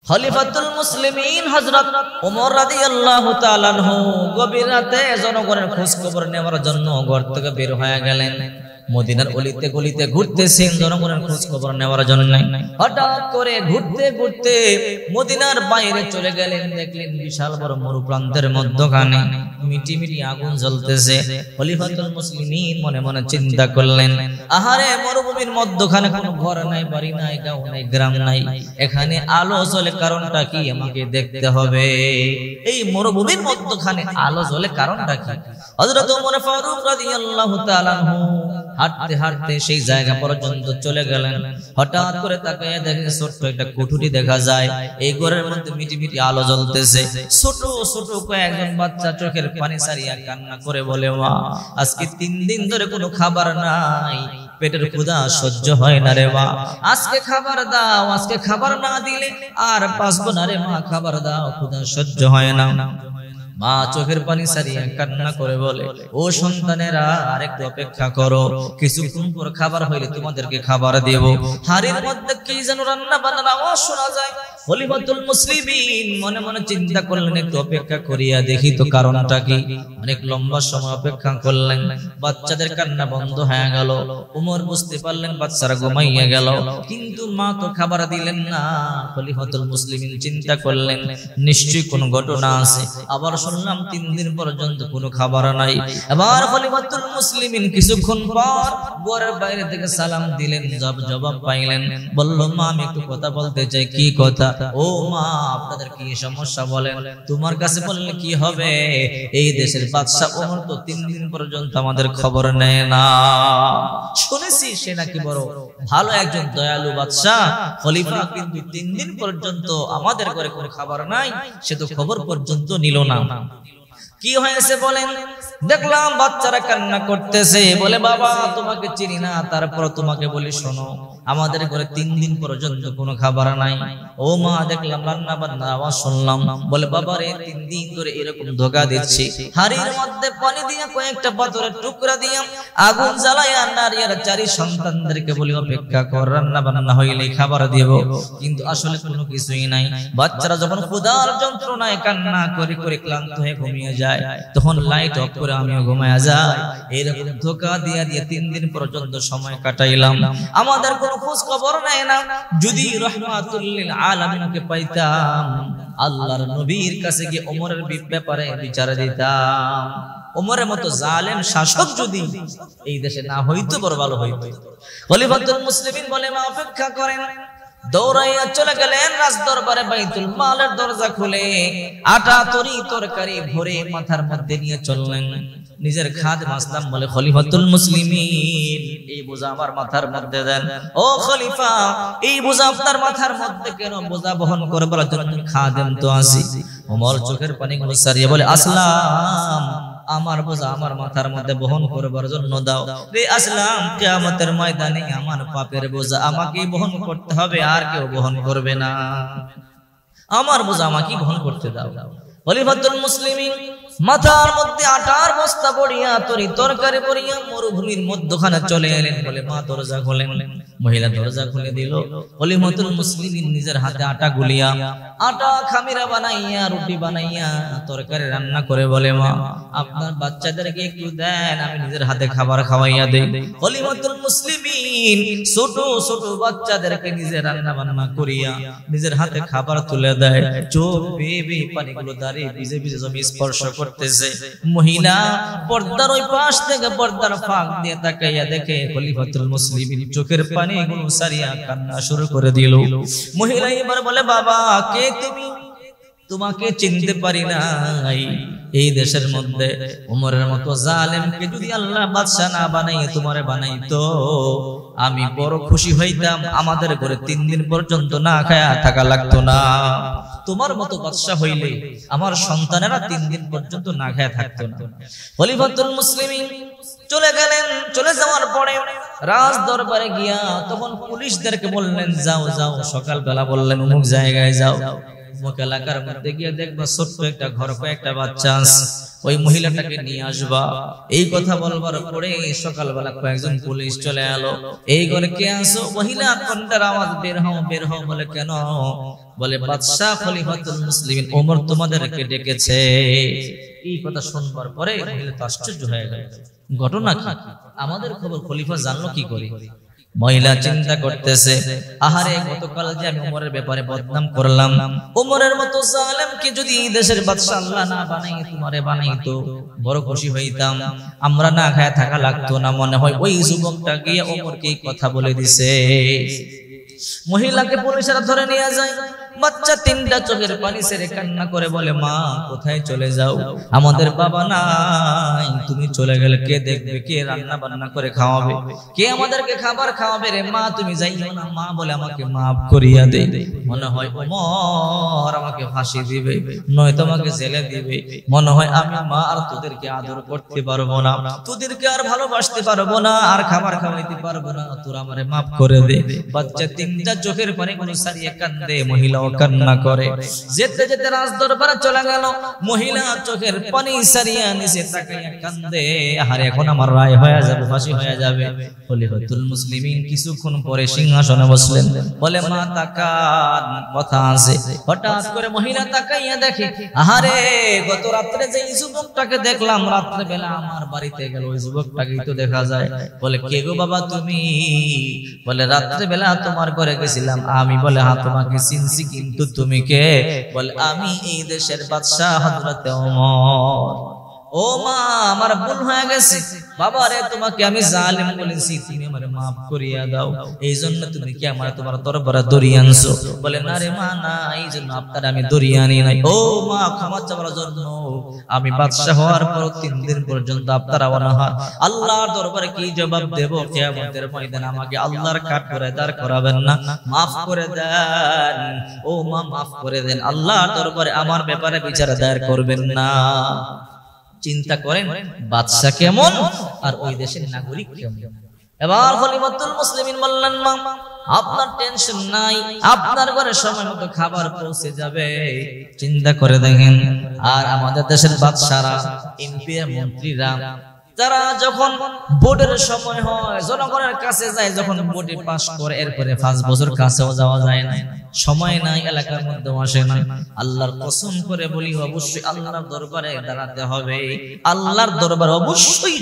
খলিফাতুল মুসলিমিন হযরত ওমর রাদিয়াল্লাহু তাআলা আনহু গভীর রাতে জনগণের খোঁজ খবর নেওয়ার জন্য ঘর থেকে বের হয়ে গেলেন। মদিনার অলিতে গলিতে ঘুরতেছেন জনগণের খোঁজ খবর নেওয়ার জন্য। হঠাৎ করে ঘুরতে ঘুরতে মদিনার বাইরে চলে গেলেন, দেখলেন বিশাল বড় মরুপ্রান্তের মধ্যখানে মিটি মিটি আগুন জ্বলতেছে। খলিফাতুল মুসলিমিন মনে মনে চিন্তা করলেন, আহারে মরুভূমির মধ্যখানে কোনো ঘর নাই, বাড়ি নাই, গাঁও নাই, গ্রাম নাই, এখানে আলো জ্বলে কারণটা কি আমাকে দেখতে হবে। এই মরুভূমির মধ্যখানে আলো জ্বলে কারণটা কি? হযরত ওমর ফারুক রাদিয়াল্লাহু তাআলা আনহু হাঁটতে হাঁটতে সেই জায়গা পর্যন্ত চলে গেলেন। হঠাৎ করে তাকায় দেখেন ছোট্ট একটা কুঠুরি দেখা যায়। এই ঘরের মধ্যে মিটি মিটি আলো জ্বলতেছে। ছোট ছোট কয়েকজন বাচ্চা চোখের পানি ছাড়িয়া কান্না করে বলে, মা আজকে 3 দিন ধরে কোনো খাবার নাই, পেটের ক্ষুধা সহ্য হয় না রে মা, আজকে খাবার দাও, আজকে খাবার না দিলে আর বাঁচবো না রে মা, খাবার দাও, ক্ষুধা সহ্য হয় না। মা চোখের পানি ছাড়িয়ে কান্না করে বলে, ও সন্তানেরা আরেকটু অপেক্ষা করো, কিছুক্ষণ পর খাবার হইলে তোমাদেরকে খাবার দেব। হাড়ির মধ্যে কি যেন রান্না বান্নার আওয়াজ শোনা যায়। খলিফাতুল মুসলিমিন মনে মনে চিন্তা করলেন, একটু অপেক্ষা করিয়া দেখি তো কারণটা কি। অনেক লম্বা সময় অপেক্ষা করলেন, বাচ্চাদের কান্না বন্ধ হয়ে গেল। ওমর বুঝতে পারলেন বাচ্চারা ঘুমাইয়া গেল, কিন্তু মা তো খাবার দিলেন না। খলিফাতুল মুসলিমিন চিন্তা করলেন, নিশ্চয়ই কোনো ঘটনা আছে। আবার শুনলাম 3 দিন পর্যন্ত কোনো খাবার নাই। এবার খলিফাতুল মুসলিমিন কিছুক্ষণ পর ঘরের বাইরে থেকে সালাম দিলেন, জবাব পাইলেন। বলল, মা আমি একটু কথা বলতে চাই। কি কথা? ও মা আপনাদের কি সমস্যা বলেন। তোমার কাছে বললে কি হবে? এই দেশের বাদশা ওমর তো 3 দিন পর্যন্ত আমাদের খবর নেয় না। শুনেছি সে নাকি বড় ভালো একজন দয়ালু বাদশা, খলিফা, কিন্তু 3 দিন পর্যন্ত আমাদের ঘরে কোনো খাবার নাই, সে তো খবর পর্যন্ত নিল না। কি হয়েছে বলেন? দেখলাম বাচ্চারা কান্না করতেছে, বলে বাবা তোমাকে চিনি না, তারপর তোমাকে বলি শোনো, আমাদের ঘরে 3 দিন পর্যন্ত কোনো খাবার নাই। ও মা দেখলাম রান্না বান্নার আওয়াজ শুনলাম। বলে বাবা রে 3 দিন ধরে এরকম ধোঁকা দিচ্ছি, হাড়ির মধ্যে পানি দিয়া কয়েকটা পাথরের টুকরা দিয়া আগুন জ্বালাইয়া নারী আর 4 সন্তানদেরকে বলি অপেক্ষা কর, রান্না বান্না হইলে খাবার দেব, কিন্তু আসলে কোনো কিছুই নাই। বাচ্চারা যখন ক্ষুধার যন্ত্রণায় কান্না করে করে ক্লান্ত হয়ে ঘুমিয়ে যায়, তখন লাইট অফ করে আমিও ঘুমায়া যাই। এরকম ধোঁকা দিয়া দিয়ে 3 দিন পর্যন্ত সময় কাটাইলাম, আমাদের কোনো খোঁজ খবর নাই না। যদি রাহমাতুল লিল আলামিনকে পাইতাম, আল্লাহর নবীর কাছে গিয়ে ওমরের ব্যাপারে বিচার দিতাম। ওমরের মতো জালেম শাসক যদি এই দেশে না হইতো বড় ভালো হইতো। খলিফাতুল মুসলিমিন বলে, মা অপেক্ষা করেন। দৌড়াইয়া চলে গেলেন রাজ দরবারে, বাইতুল মালের দরজা খুলে আটা তরি তরকারি ভরে মাথার মধ্যে নিয়ে চললেন। নিজের খাদেম আসলাম বলে, খলিফাতুল মুসলিমিন এই বোঝা আমার মাথার মধ্যে দেন। ও খলিফা এই বোঝা আপনার মাথার মধ্যে কেন? বোঝা বহন করবার জন্য খাদেম তো আছি। ওমর চোখের পানিগুলো সারিয়ে বলে, আসলাম আমার বোঝা আমার মাথার মধ্যে বহন করবার জন্য দাও রে আসলাম। কিয়ামতের ময়দানে আমার পাপের বোঝা আমাকেই বহন করতে হবে, আর কেউ বহন করবে না। আমার বোঝা আমাকেই বহন করতে দাও। খলিফাতুল মুসলিমিন মাথার মধ্যে আটার বস্তা পড়িয়া তরি তরকারি পড়িয়া মরুভূমির মধ্যখানে চলে এলেন। বলে, মা দরজা খোলেন। মহিলা দরজা খুলে দিল। খলিফাতুল মুসলিমিন নিজের হাতে আটা গুলিয়া আটা খামিরা বানাইয়া রুটি বানাইয়া তরকারি রান্না করে বলে, মা আপনার বাচ্চাদেরকে একটু দেন, আমি নিজের হাতে খাবার খাওয়াইয়া দেই। খলিফাতুল মুসলিমিন ছোট ছোট বাচ্চাদেরকে নিজে রান্না বান্না করিয়া নিজের হাতে খাবার তুলে দেয়। চোখ বেয়ে বেয়ে পানিগুলো দাঁড়িয়ে ভিজে ভিজে জমি স্পর্শ করতেছে। মহিলা পর্দার ওই পাশ থেকে পর্দার ফাঁক দিয়ে তাকাইয়া দেখে খলিফাতুল মুসলিমিন চোখের পানিগুলো সারিয়া কান্না শুরু করে দিল। মহিলা এবার বলে, বাবা কে তুমি? তোমাকে চিনতে পারি নাই। এই দেশের মধ্যে ওমরের মতো জালেমকে যদি আল্লাহ বাদশা না বানাইয়ে তোমারে বানাইতো, আমি বড় খুশি হইতাম। আমাদের ঘরে 3 দিন পর্যন্ত না খায়া থাকা লাগতো না। তোমার মতো বাদশা হইলে আমার সন্তানেরা 3 দিন পর্যন্ত না খায়া থাকতো না। খলিফাতুল মুসলিমিন চলে গেলেন। চলে যাওয়ার পরে রাজ দরবারে গিয়া তখন পুলিশদেরকে বললেন, যাও যাও, সকালবেলা বললেন অমুক জায়গায় যাও, অমুক এলাকার মধ্যে গিয়ে দেখবা ছোট্ট একটা ঘর, কয়েকটা বাচ্চা আছে, ওই মহিলাটাকে নিয়ে আসবা। এই কথা বলবার পরে সকালবেলা কয়েকজন পুলিশ চলে এলো। এই ঘরে কে আছো? মহিলা কণ্ঠের আওয়াজ, বের হও বের হও। বলে কেন? বলে বাদশা খলিফাতুল মুসলিমিন ওমর তোমাদেরকে ডেকেছে। এই কথা শুনবার পরে মহিলা তো আশ্চর্য হয়ে গেল, ঘটনা কি? আমাদের খবর খলিফা জানলো কি করে? মহিলা চিন্তা করতেছে, আহারে গতকাল যে আমি ওমরের ব্যাপারে বদনাম করলাম, ওমরের মতো জালেমকে যদি এই দেশের বাদশা আল্লাহ না বানাই তোমারে বানাইতো, বড় খুশি হইতাম, আমরা না খায় থাকা লাগতো না। মনে হয় ওই যুবকটা গিয়ে ওমরকে এই কথা বলে দিছে। মহিলাকে পুলিশেরা ধরে নিয়ে যায়। বাচ্চা তিনটা চোখের পানি ছেড়ে কান্না করে বলে, মা কোথায় চলে যাও? আমাদের বাবা নাই, তুমি চলে গেলে কে দেখবে, কে রান্না বান্না করে খাওয়াবে, কে আমাদেরকে খাবার খাওয়াবে রে মা, তুমি যাইও না। মা বলে আমাকে মাফ করিয়া দে। মনে হয় ওমর আমাকে ফাঁসি দিবে, নয় তোমাকে জেলে দিবে। মনে হয় আমি মা আর তোদেরকে আদর করতে পারবো না, তোদেরকে আর ভালোবাসতে পারবো না, আর খাবার খাওয়াইতে পারবো না, তোরা আমারে মাফ করে দে। বাচ্চা তিনটা চোখের পানি গুলো সারিয়ে কান্দে, মহিলা কান্না করে। যেতে যেতে রাজ দরবারে চলে গেল। মহিলা চোখের পানি সারিয়া নিচে তাকাইয়া কান্দে, আরে এখন আমার রায় হয়ে যাবে, ফাঁসি হয়ে যাবে। খলিফাতুল মুসলিমিন কিছুক্ষণ পরে সিংহাসনে বসলেন। বলে মা তাকান, কথা আছে। হঠাৎ করে মহিলা তাকাইয়া দেখে, আহারে গত রাত্রে যে যুবকটাকে দেখলাম, রাত্রে বেলা আমার বাড়িতে গেল, ওই যুবকটাকেই তো দেখা যায়। বলে কে গো বাবা তুমি? বলে রাত্রে বেলা তোমার ঘরে গেছিলাম আমি। বলে হ্যাঁ তোমাকে চিনছি, কিন্তু তুমি কে? বলে আমি এই দেশের বাদশা হযরতে ওমর। ও মা আমার ভুল হয়ে গেছে, বাবা রে তোমাকে আমি জালিম বলেছি, তুমি আমারে maaf করিয়া দাও। এইজন্য তুমি কি আমার তোমার দরবারে দড়িয়ে আনছো? বলে না রে মা না, এইজন্য আপনারা আমি দড়িয়ে আনি নাই। ও মা ক্ষমা চাওয়ার জন্য আমি বাদশা হওয়ার পর 3 দিন পর্যন্ত আপনারা অনাহার। আল্লাহর দরবারে কি জবাব দেব? কিয়ামতের ময়দানে আমাকে আল্লাহর কাঠ করে দাঁড় করাবেন না, maaf করে দেন। ও মা maaf করে দেন, আল্লাহর দরবারে আমার ব্যাপারে বিচার দায়ের করবেন না। চিন্তা করেন বাদশা কেমন আর ওই দেশের নাগরিক কেমন। এবার খলিফাতুল মুসলিমিন বললেন, মা আপনার টেনশন নাই, আপনার ঘরে সময় মতো খাবার পৌঁছে যাবে। চিন্তা করে দেখেন, আর আমাদের দেশের বাদশারা, এমপি মন্ত্রীরা, তারা যখন বোর্ডের সময় হয় জনগণের কাছে যায়, যখন বোর্ডে পাস করে এরপরে 5 বছর কাছেও যাওয়া যায় না, সময় নাই, এলাকার মধ্যে আসে না। আল্লাহর কসম করে বলি অবশ্যই আল্লাহর দরবারে দাঁড়াতে হবে, আল্লাহর দরবারে অবশ্যই